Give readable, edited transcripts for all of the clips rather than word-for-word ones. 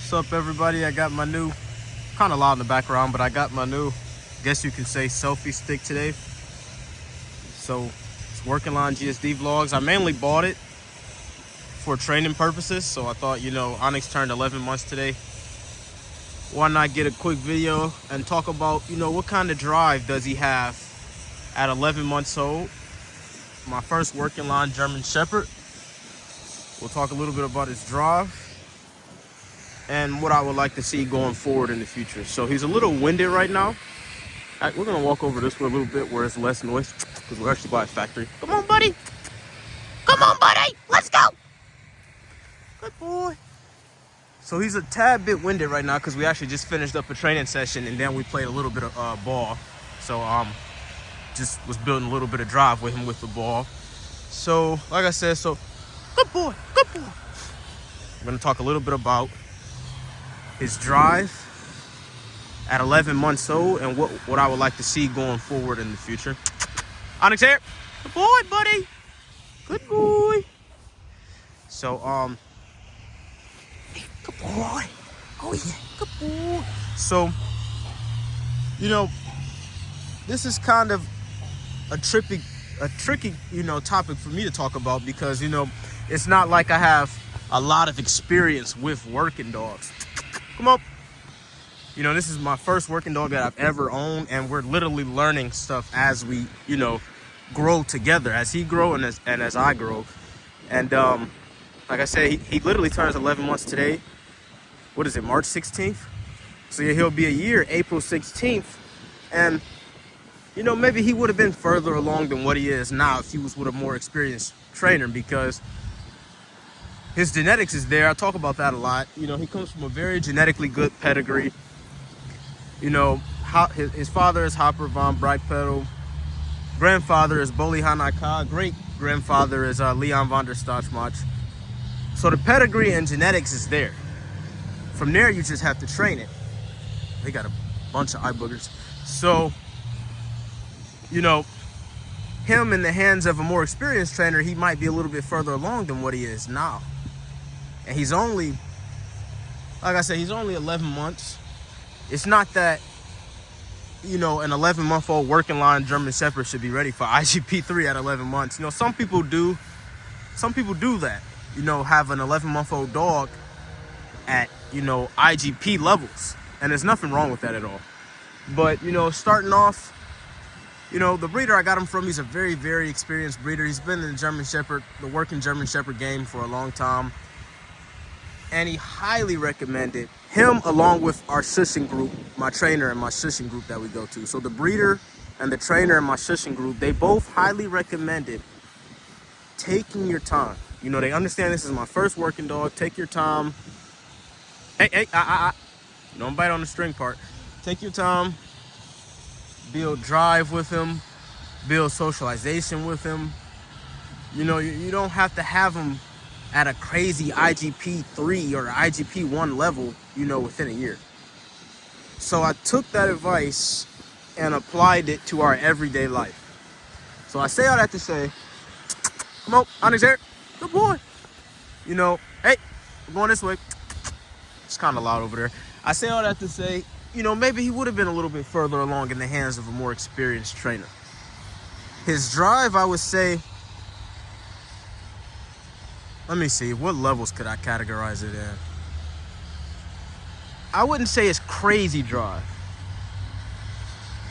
What's up, everybody? I got my new, kind of loud in the background, but I got my new, guess you can say, selfie stick today. So it's Working Line GSD Vlogs. I mainly bought it for training purposes. So I thought, Onyx turned 11 months today. Why not get a quick video and talk about, what kind of drive does he have at 11 months old? My first Working Line German Shepherd. We'll talk a little bit about his drive and what I would like to see going forward in the future. So he's a little winded right now. We're gonna walk over this way a little bit where it's less noise because we're actually by a factory. Come on, buddy. Come on, buddy. Let's go. Good boy. So he's a tad bit winded right now because we actually just finished up a training session and then we played a little bit of ball. So just was building a little bit of drive with him with the ball. So like I said, good boy, good boy. I'm gonna talk a little bit about his drive at 11 months old and what I would like to see going forward in the future. Onyx here. Good boy, buddy. Good boy. So, good boy. Oh yeah, good boy. So, this is kind of a tricky, topic for me to talk about because, it's not like I have a lot of experience with working dogs. Come on. This is my first working dog that I've ever owned, and we're literally learning stuff as we, grow together, as he grow and as I grow. And like I said, he literally turns 11 months today. What is it, March 16th? So yeah, he'll be a year, April 16th. And, maybe he would have been further along than what he is now if he was with a more experienced trainer, because his genetics is there. I talk about that a lot. He comes from a very genetically good pedigree. His father is Hopper von Brachtpetal. Grandfather is Boli Hanaka. Great-grandfather is Leon von der Stachmach. So the pedigree and genetics is there. From there, you just have to train it. They got a bunch of eye boogers. So, him in the hands of a more experienced trainer, he might be a little bit further along than what he is now. And he's only, like I said, he's only 11 months. It's not that, an 11-month-old working line German Shepherd should be ready for IGP3 at 11 months. Some people do that, have an 11-month-old dog at, IGP levels. And there's nothing wrong with that at all. But, starting off, the breeder I got him from, he's a very, very experienced breeder. He's been in the working German Shepherd game for a long time. And he highly recommended him along with our shushing group, my trainer and my shushing group that we go to. So the breeder and the trainer and my shushing group, they both highly recommended taking your time. They understand this is my first working dog. Take your time. Hey, don't bite on the string part. Take your time. Build drive with him. Build socialization with him. You don't have to have him at a crazy IGP 3 or IGP 1 level, within a year. So I took that advice and applied it to our everyday life. So I say all that to say, come on, Onyx here. Good boy. Hey, we're going this way. It's kind of loud over there. I say all that to say, maybe he would have been a little bit further along in the hands of a more experienced trainer. His drive, I would say, let me see, what levels could I categorize it in? I wouldn't say it's crazy drive.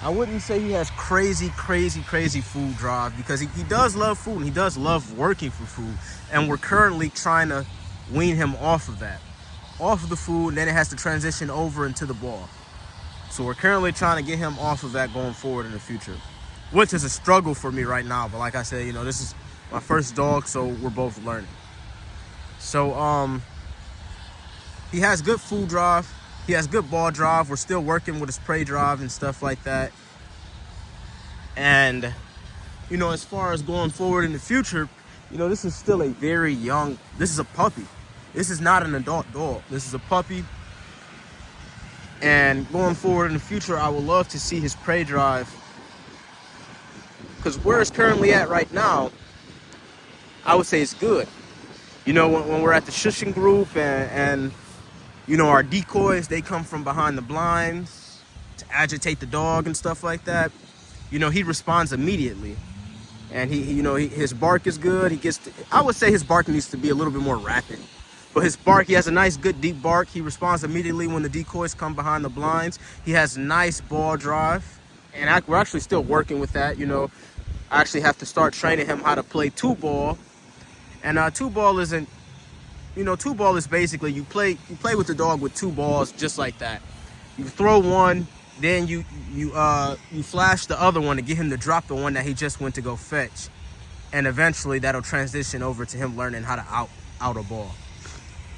I wouldn't say he has crazy food drive, because he does love food and he does love working for food. And we're currently trying to wean him off of that. Off of the food, and then it has to transition over into the ball. So we're currently trying to get him off of that going forward in the future, which is a struggle for me right now. But like I said, this is my first dog, so we're both learning. So he has good food drive. He has good ball drive. We're still working with his prey drive and stuff like that. And, as far as going forward in the future, this is still a very young, this is a puppy. This is not an adult dog. This is a puppy. And going forward in the future, I would love to see his prey drive. Because where it's currently at right now, I would say it's good. When we're at the shushing group and You know, our decoys, they come from behind the blinds to agitate the dog and stuff like that. You know, he responds immediately. And his bark is good. I would say his bark needs to be a little bit more rapid. But his bark, he has a nice, good, deep bark. He responds immediately when the decoys come behind the blinds. He has nice ball drive. And we're actually still working with that. You know, I actually have to start training him how to play two ball. And two ball isn't, two ball is basically you play with the dog with two balls just like that. You throw one, then you flash the other one to get him to drop the one that he just went to go fetch. And eventually that'll transition over to him learning how to out a ball.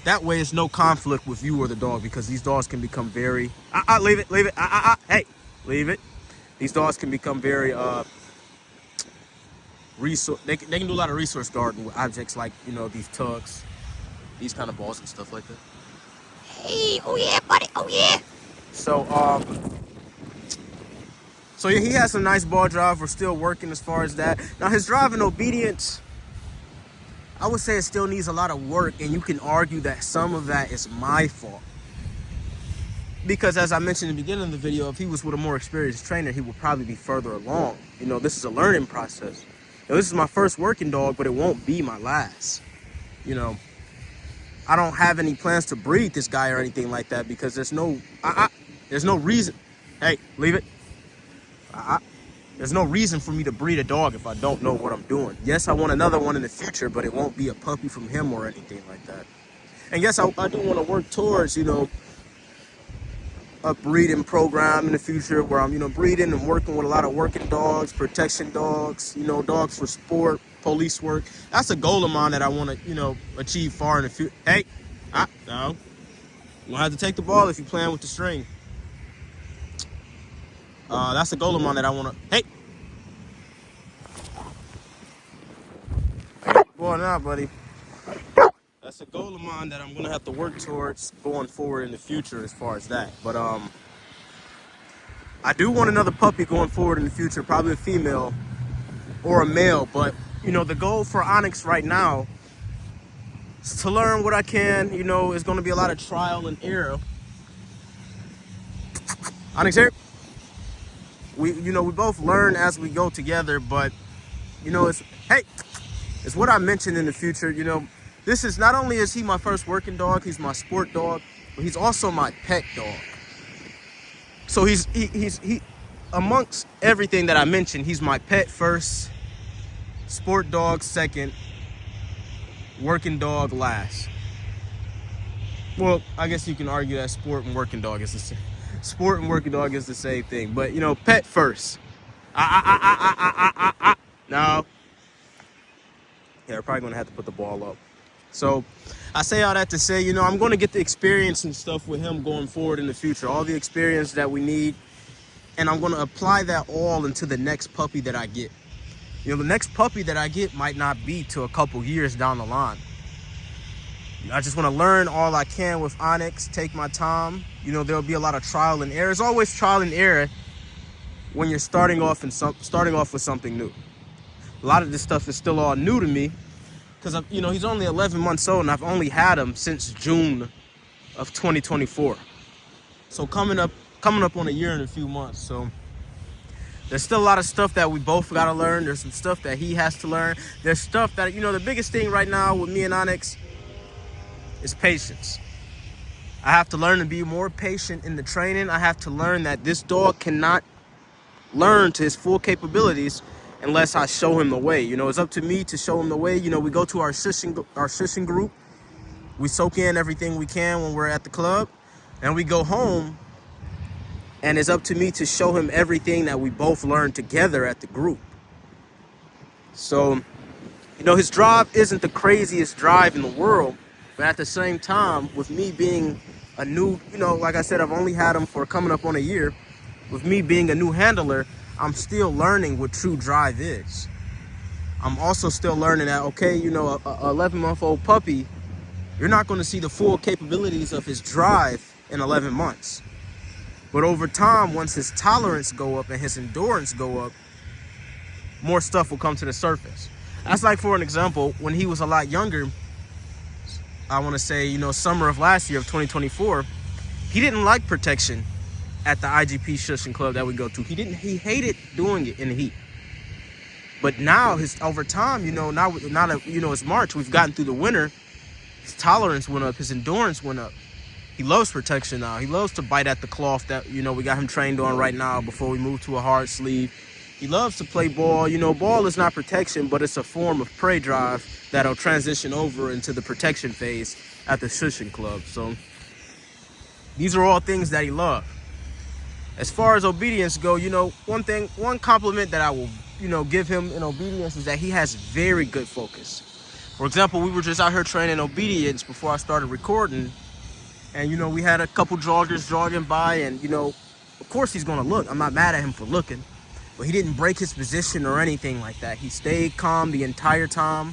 That way it's no conflict with you or the dog, because these dogs can become very, leave it, hey, leave it. These dogs can become very, they can do a lot of resource guarding with objects like, these tugs, these kind of balls and stuff like that. Hey, oh yeah, buddy, oh yeah. So yeah, he has a nice ball drive. We're still working as far as that. Now his drive and obedience, I would say it still needs a lot of work, and you can argue that some of that is my fault. Because as I mentioned in the beginning of the video, if he was with a more experienced trainer, he would probably be further along. This is a learning process. This is my first working dog, but it won't be my last. I don't have any plans to breed this guy or anything like that, because there's no reason. Hey, leave it. There's no reason for me to breed a dog if I don't know what I'm doing. Yes, I want another one in the future, but it won't be a puppy from him or anything like that. And yes, I do want to work towards, a breeding program in the future where I'm, breeding and working with a lot of working dogs, protection dogs, dogs for sport, police work. That's a goal of mine that I want to, achieve far in the future. Hey, no. You don't have to take the ball if you're playing with the string. That's a goal of mine that I want to, hey. Boy, now, buddy. That's a goal of mine that I'm going to have to work towards going forward in the future as far as that. But I do want another puppy going forward in the future, probably a female or a male. But, the goal for Onyx right now is to learn what I can. It's going to be a lot of trial and error. Onyx here. We both learn as we go together, but, it's what I mentioned in the future. This is, not only is he my first working dog, he's my sport dog, but he's also my pet dog. So he's amongst everything that I mentioned, he's my pet first, sport dog second, working dog last. Well, I guess you can argue that sport and working dog is the same. Sport and working dog is the same thing, but pet first. No. Yeah, we're probably gonna have to put the ball up. So I say all that to say, I'm going to get the experience and stuff with him going forward in the future, all the experience that we need. And I'm going to apply that all into the next puppy that I get. The next puppy that I get might not be till a couple years down the line. I just want to learn all I can with Onyx, take my time. There'll be a lot of trial and error. There's always trial and error when you're starting off with something new. A lot of this stuff is still all new to me. Because, he's only 11 months old, and I've only had him since June of 2024. So coming up on a year in a few months. So there's still a lot of stuff that we both got to learn. There's some stuff that he has to learn. There's stuff that, the biggest thing right now with me and Onyx is patience. I have to learn to be more patient in the training. I have to learn that this dog cannot learn to his full capabilities unless I show him the way. It's up to me to show him the way. We go to our shushing group. We soak in everything we can when we're at the club. And we go home. And it's up to me to show him everything that we both learned together at the group. So, his drive isn't the craziest drive in the world. But at the same time, with me being a new, like I said, I've only had him for coming up on a year. With me being a new handler, I'm still learning what true drive is. I'm also still learning that, okay, a 11-month-old puppy, you're not going to see the full capabilities of his drive in 11 months. But over time, once his tolerance go up and his endurance go up, more stuff will come to the surface. That's like, for an example, when he was a lot younger, I want to say, you know, summer of last year of 2024, he didn't like protection at the IGP shushing club that we go to. He hated doing it in the heat. But now over time, you know, now that, you know, it's March, we've gotten through the winter, his tolerance went up, his endurance went up. He loves protection now. He loves to bite at the cloth that, you know, we got him trained on right now before we move to a hard sleeve. He loves to play ball. You know, ball is not protection, but it's a form of prey drive that'll transition over into the protection phase at the shushing club. So these are all things that he loves. As far as obedience go, you know, one compliment that I will, you know, give him in obedience is that he has very good focus. For example, we were just out here training obedience before I started recording, and, you know, we had a couple joggers jogging by, and, you know, of course he's going to look. I'm not mad at him for looking, but he didn't break his position or anything like that. He stayed calm the entire time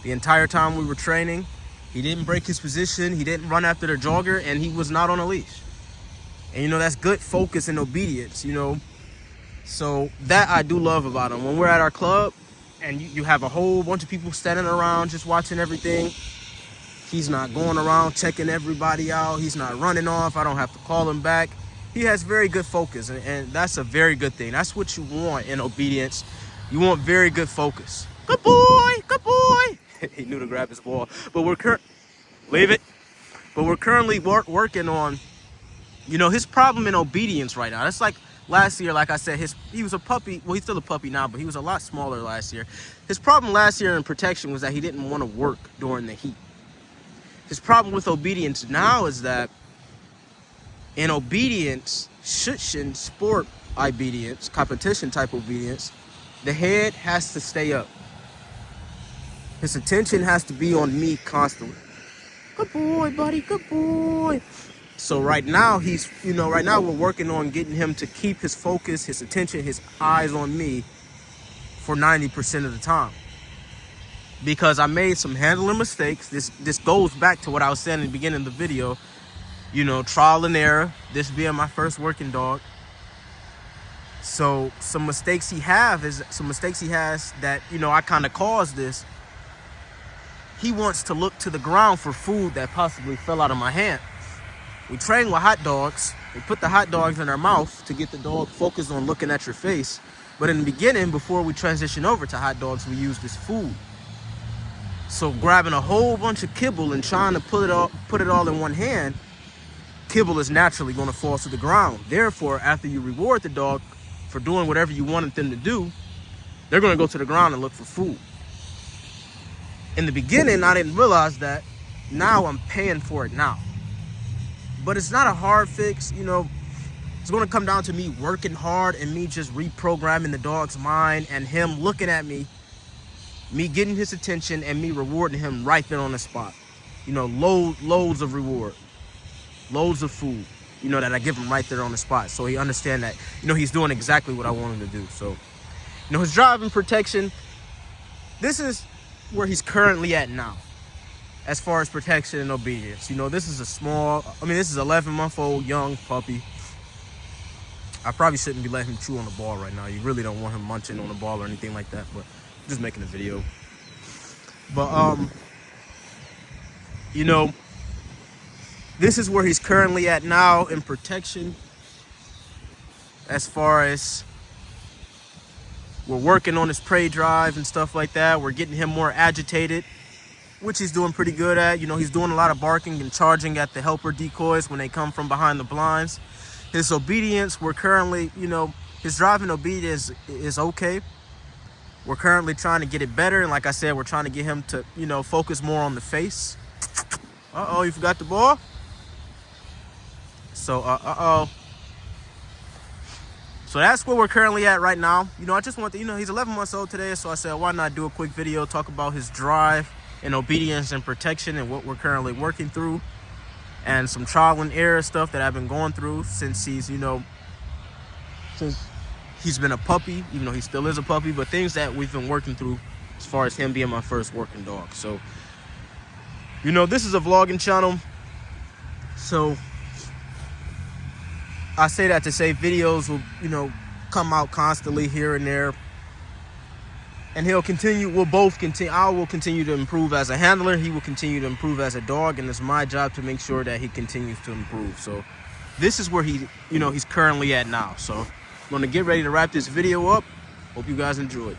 we were training. He didn't break his position. He didn't run after the jogger, and he was not on a leash. And, you know, that's good focus and obedience, you know. So that I do love about him. When we're at our club and you have a whole bunch of people standing around just watching everything, he's not going around checking everybody out. He's not running off. I don't have to call him back. He has very good focus, and that's a very good thing. That's what you want in obedience. You want very good focus. Good boy, good boy. He knew to grab his ball. But we're currently working on, you know, his problem in obedience right now. That's like last year, like I said, he was a puppy. Well, he's still a puppy now, but he was a lot smaller last year. His problem last year in protection was that he didn't want to work during the heat. His problem with obedience now is that in obedience, shushing, sport obedience, competition type obedience, the head has to stay up. His attention has to be on me constantly. Good boy, buddy, good boy. So right now we're working on getting him to keep his focus, his attention, his eyes on me for 90% of the time. Because I made some handling mistakes. This goes back to what I was saying in the beginning of the video. You know, trial and error, this being my first working dog. So some mistakes he has that, you know, I kind of caused this. He wants to look to the ground for food that possibly fell out of my hand. We train with hot dogs. We put the hot dogs in our mouth to get the dog focused on looking at your face. But in the beginning, before we transition over to hot dogs, we use this food. So grabbing a whole bunch of kibble and trying to put it all in one hand, kibble is naturally going to fall to the ground. Therefore, after you reward the dog for doing whatever you wanted them to do, they're going to go to the ground and look for food. In the beginning, I didn't realize that. Now I'm paying for it now. But it's not a hard fix, you know. It's going to come down to me working hard and me just reprogramming the dog's mind and him looking at me getting his attention and me rewarding him right there on the spot. You know, loads of reward, loads of food, you know, that I give him right there on the spot. So he understand that, you know, he's doing exactly what I want him to do. So, you know, his driving protection, this is where he's currently at now. As far as protection and obedience, you know, this is this is 11-month-old young puppy. I probably shouldn't be letting him chew on the ball right now. You really don't want him munching on the ball or anything like that, but I'm just making a video. But, you know, this is where he's currently at now in protection. As far as we're working on his prey drive and stuff like that. We're getting him more agitated, which he's doing pretty good at. You know, he's doing a lot of barking and charging at the helper decoys when they come from behind the blinds. His obedience, we're currently, you know, his driving obedience is okay. We're currently trying to get it better. And like I said, we're trying to get him to, you know, focus more on the face. Uh-oh, you forgot the ball? So, So that's where we're currently at right now. You know, I just want to, you know, he's 11 months old today. So I said, why not do a quick video, talk about his drive and obedience and protection and what we're currently working through. And some trial and error stuff that I've been going through since he's, you know, since he's been a puppy, even though he still is a puppy, but things that we've been working through as far as him being my first working dog. So, you know, this is a vlogging channel. So I say that to say videos will, you know, come out constantly here and there. and he'll continue. We'll both continue. I will continue to improve as a handler. He will continue to improve as a dog, and it's my job to make sure that he continues to improve. So this is where he's currently at now. So I'm gonna get ready to wrap this video up. Hope you guys enjoyed.